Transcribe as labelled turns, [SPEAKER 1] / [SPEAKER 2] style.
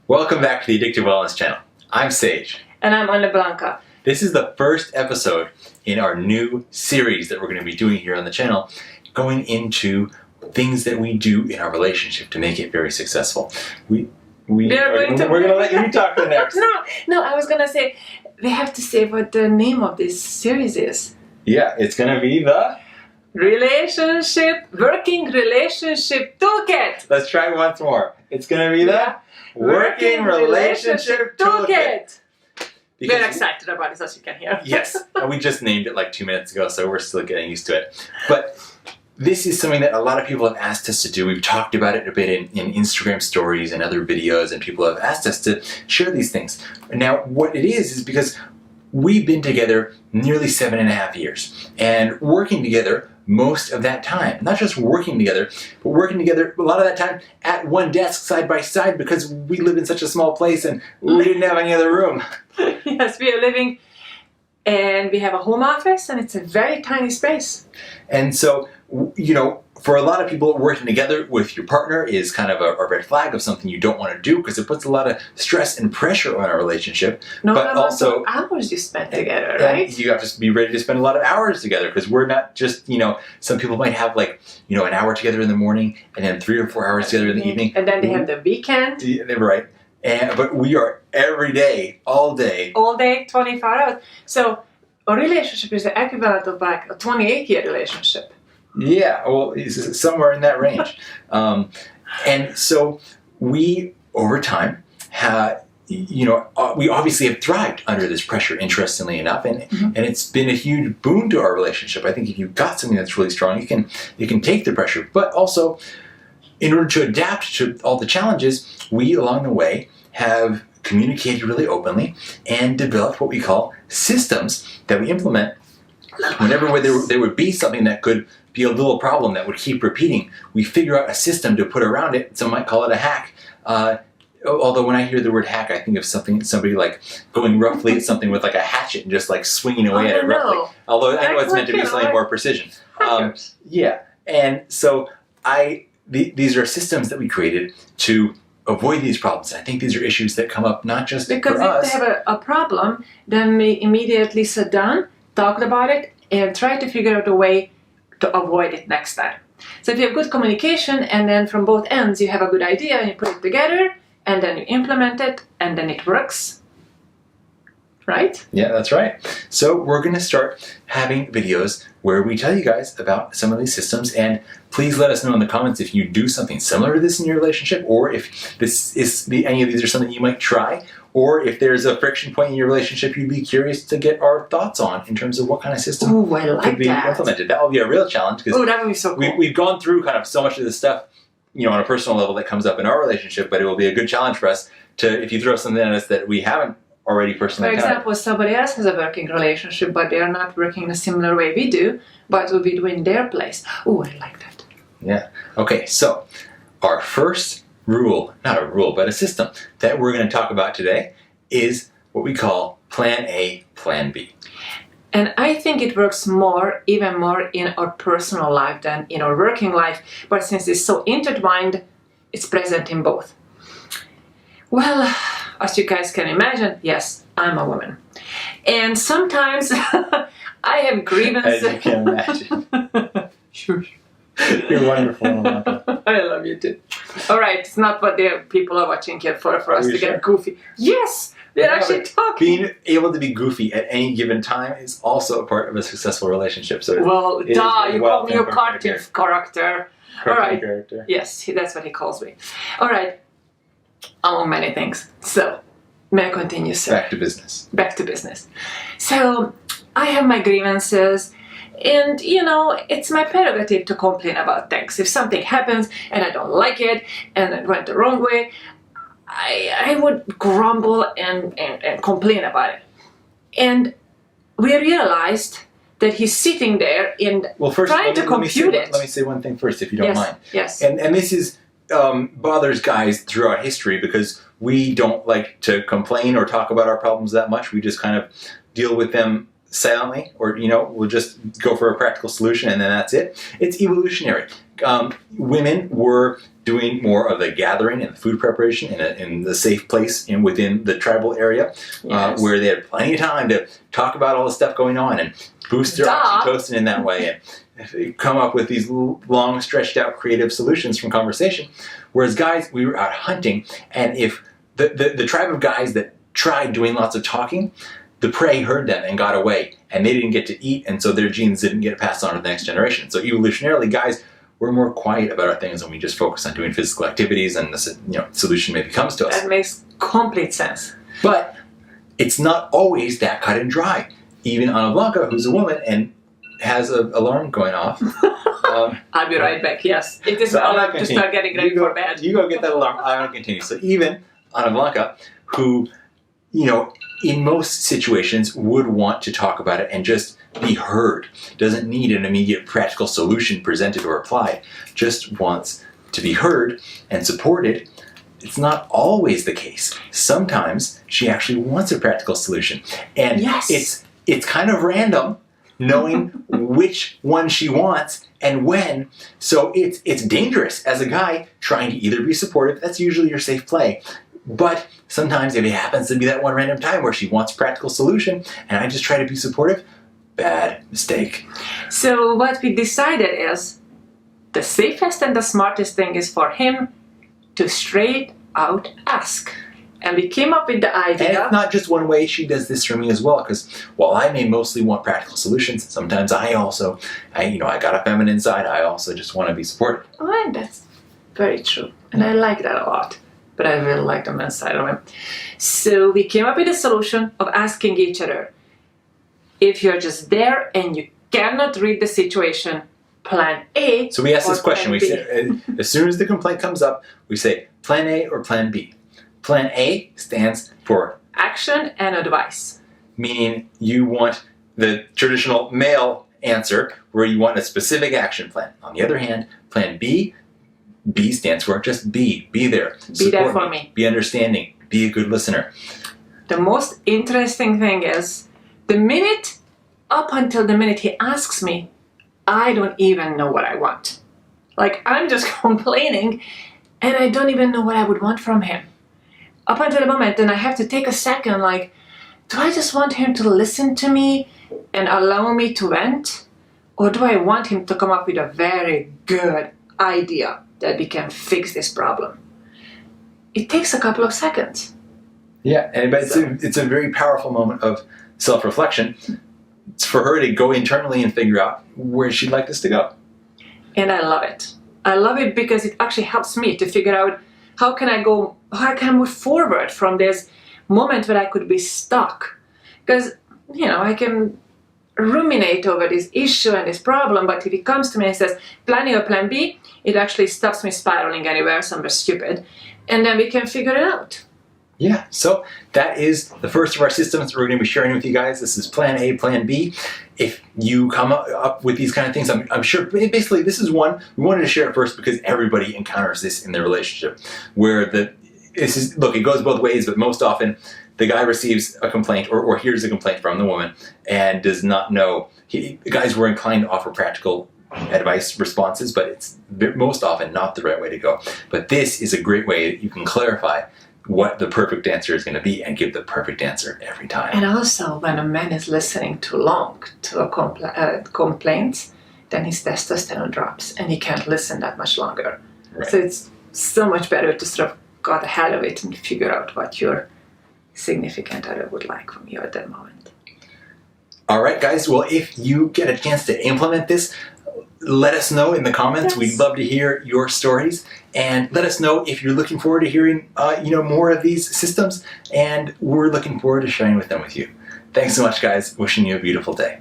[SPEAKER 1] Welcome back to the Addictive Wellness Channel. I'm Sage.
[SPEAKER 2] And I'm Ana Blanca.
[SPEAKER 1] This is the first episode in our new series that we're going to be doing here on the channel, going into things that we do in our relationship to make it very successful. We're going to let you talk the next.
[SPEAKER 2] No, I was going to say, we have to say what the name of this series is.
[SPEAKER 1] Yeah, it's going to be the
[SPEAKER 2] Working Relationship Toolkit.
[SPEAKER 1] Let's try once more. It's going to be the Working Relationship Toolkit.
[SPEAKER 2] We're excited about it, as you can hear.
[SPEAKER 1] Yes, we just named it like 2 minutes ago, so we're still getting used to it. But this is something that a lot of people have asked us to do. We've talked about it a bit in Instagram stories and other videos, and people have asked us to share these things. Now, what it is because we've been together nearly 7.5 years, and working together most of that time. Not just working together, but working together a lot of that time at one desk side by side because we lived in such a small place and we didn't have any other room.
[SPEAKER 2] Yes, we are living and we have a home office and it's a very tiny space.
[SPEAKER 1] And so, for a lot of people, working together with your partner is kind of a red flag of something you don't want to do because it puts a lot of stress and pressure on our relationship.
[SPEAKER 2] But also hours you spend together, right?
[SPEAKER 1] You have to be ready to spend a lot of hours together because we're not just, some people might have an hour together in the morning and then 3 or 4 hours together in the evening.
[SPEAKER 2] And then they have the weekend.
[SPEAKER 1] Right. But we are every day, all day.
[SPEAKER 2] All day, 24 hours. So a relationship is the equivalent of like a 28-year relationship.
[SPEAKER 1] Yeah, well, it's somewhere in that range. And so we, over time, we obviously have thrived under this pressure, interestingly enough, and it's been a huge boon to our relationship. I think if you've got something that's really strong, you can take the pressure. But also, in order to adapt to all the challenges, we, along the way, have communicated really openly and developed what we call systems that we implement whenever there would be something that could be a little problem that would keep repeating. We figure out a system to put around it. Some might call it a hack. Although when I hear the word hack, I think of somebody like going roughly at something with like a hatchet and just like swinging away at it roughly. Although I know it's meant to be slightly more precision. Yeah, and so these are systems that we created to avoid these problems. I think these are issues that come up not just
[SPEAKER 2] because
[SPEAKER 1] for us.
[SPEAKER 2] If they have a problem, then we immediately sit down, talk about it, and try to figure out a way to avoid it next time. So if you have good communication and then from both ends you have a good idea and you put it together and then you implement it and then it works, right?
[SPEAKER 1] Yeah, that's right. So we're going to start having videos where we tell you guys about some of these systems, and please let us know in the comments if you do something similar to this in your relationship, or if any of these are something you might try, or if there's a friction point in your relationship you'd be curious to get our thoughts on in terms of what kind of system could be implemented. That will be a real challenge because
[SPEAKER 2] that would be so cool.
[SPEAKER 1] We've gone through kind of so much of this stuff, on a personal level that comes up in our relationship, but it will be a good challenge for us to, if you throw something at us that we haven't already personally
[SPEAKER 2] For example, somebody else has a working relationship, but they are not working in a similar way we do, but will be doing their place. Oh, I like that.
[SPEAKER 1] Yeah. Okay, so our first rule, not a rule, but a system that we're going to talk about today is what we call Plan A, Plan B.
[SPEAKER 2] And I think it works even more in our personal life than in our working life, but since it's so intertwined, it's present in both. Well, as you guys can imagine, yes, I'm a woman. And sometimes I have grievances.
[SPEAKER 1] As you can imagine.
[SPEAKER 2] Sure.
[SPEAKER 1] You're wonderful.
[SPEAKER 2] I love you too. All right, it's not what the people are watching here for us to get goofy. Yes, they're actually talking.
[SPEAKER 1] Being able to be goofy at any given time is also a part of a successful relationship. So
[SPEAKER 2] you call me a cartoon character. All right.
[SPEAKER 1] Character.
[SPEAKER 2] Yes, that's what he calls me. All right. Among many things. So, may I continue, sir?
[SPEAKER 1] Back to business.
[SPEAKER 2] Back to business. So, I have my grievances, and it's my prerogative to complain about things. If something happens and I don't like it and it went the wrong way, I would grumble and complain about it. And we realized that he's sitting there and trying to compute it.
[SPEAKER 1] Let me say one thing first, if you don't mind.
[SPEAKER 2] Yes.
[SPEAKER 1] And this is bothers guys throughout history because we don't like to complain or talk about our problems that much. We just kind of deal with them silently, or we'll just go for a practical solution and then that's it. It's evolutionary. Women were doing more of the gathering and the food preparation in the safe place within the tribal area, where they had plenty of time to talk about all the stuff going on and boost their oxytocin in that way and come up with these long, stretched out creative solutions from conversation. Whereas guys, we were out hunting, and if the tribe of guys that tried doing lots of talking, the prey heard them and got away, and they didn't get to eat, and so their genes didn't get passed on to the next generation. So evolutionarily, guys, we're more quiet about our things, and we just focus on doing physical activities, and the solution maybe comes to us.
[SPEAKER 2] That makes complete sense.
[SPEAKER 1] But it's not always that cut and dry. Even Ana Blanca, who's a woman and has an alarm going off.
[SPEAKER 2] I'll be right back. Yes, it is my alarm to start getting ready for bed.
[SPEAKER 1] You go get that alarm. I'm going to continue. So even Ana Blanca, who, in most situations would want to talk about it and just be heard, doesn't need an immediate practical solution presented or applied, just wants to be heard and supported. It's not always the case. Sometimes she actually wants a practical solution. And it's kind of random knowing which one she wants and when. So it's dangerous as a guy trying to either be supportive, that's usually your safe play. But sometimes if it happens to be that one random time where she wants a practical solution and I just try to be supportive, bad mistake.
[SPEAKER 2] So what we decided is the safest and the smartest thing is for him to straight out ask. And we came up with the idea.
[SPEAKER 1] And it's not just one way. She does this for me as well, because while I may mostly want practical solutions, sometimes I got a feminine side. I also just want to be supportive.
[SPEAKER 2] Oh, that's very true. And I like that a lot. But I really like the men's side of him. So we came up with a solution of asking each other, if you're just there and you cannot read the situation, plan A.
[SPEAKER 1] So we ask this question. We say, as soon as the complaint comes up, we say plan A or plan B. Plan A stands for
[SPEAKER 2] action and advice.
[SPEAKER 1] Meaning you want the traditional male answer where you want a specific action plan. On the other hand, plan B stands for just be there.
[SPEAKER 2] Be there for me.
[SPEAKER 1] Be understanding. Be a good listener.
[SPEAKER 2] The most interesting thing is up until the minute he asks me, I don't even know what I want. Like, I'm just complaining and I don't even know what I would want from him. Up until the moment, then I have to take a second, like, do I just want him to listen to me and allow me to vent? Or do I want him to come up with a very good idea that we can fix this problem? It takes a couple of seconds.
[SPEAKER 1] Yeah, but it's a very powerful moment of self-reflection. It's for her to go internally and figure out where she'd like this to go.
[SPEAKER 2] And I love it. I love it because it actually helps me to figure out how can I move forward from this moment where I could be stuck. Because, I can ruminate over this issue and this problem, but if it comes to me and says plan A or plan B, it actually stops me spiraling anywhere somewhere stupid. And then we can figure it out.
[SPEAKER 1] Yeah, so that is the first of our systems we're going to be sharing with you guys. This is plan A, plan B. If you come up with these kind of things, I'm sure, basically this is one, we wanted to share it first because everybody encounters this in their relationship, where it goes both ways, but most often the guy receives a complaint or hears a complaint from the woman and does not know. Guys were inclined to offer practical advice responses, but it's most often not the right way to go. But this is a great way that you can clarify what the perfect answer is going to be and give the perfect answer every time.
[SPEAKER 2] And also, when a man is listening too long to a complaint, then his testosterone drops and he can't listen that much longer. Right. So it's so much better to sort of get ahead of it and figure out what your significant other would like from you at that moment. All
[SPEAKER 1] right, guys. Well, if you get a chance to implement this, let us know in the comments. Yes. We'd love to hear your stories, and let us know if you're looking forward to hearing more of these systems, and we're looking forward to sharing them with you. Thanks so much, guys. Wishing you a beautiful day.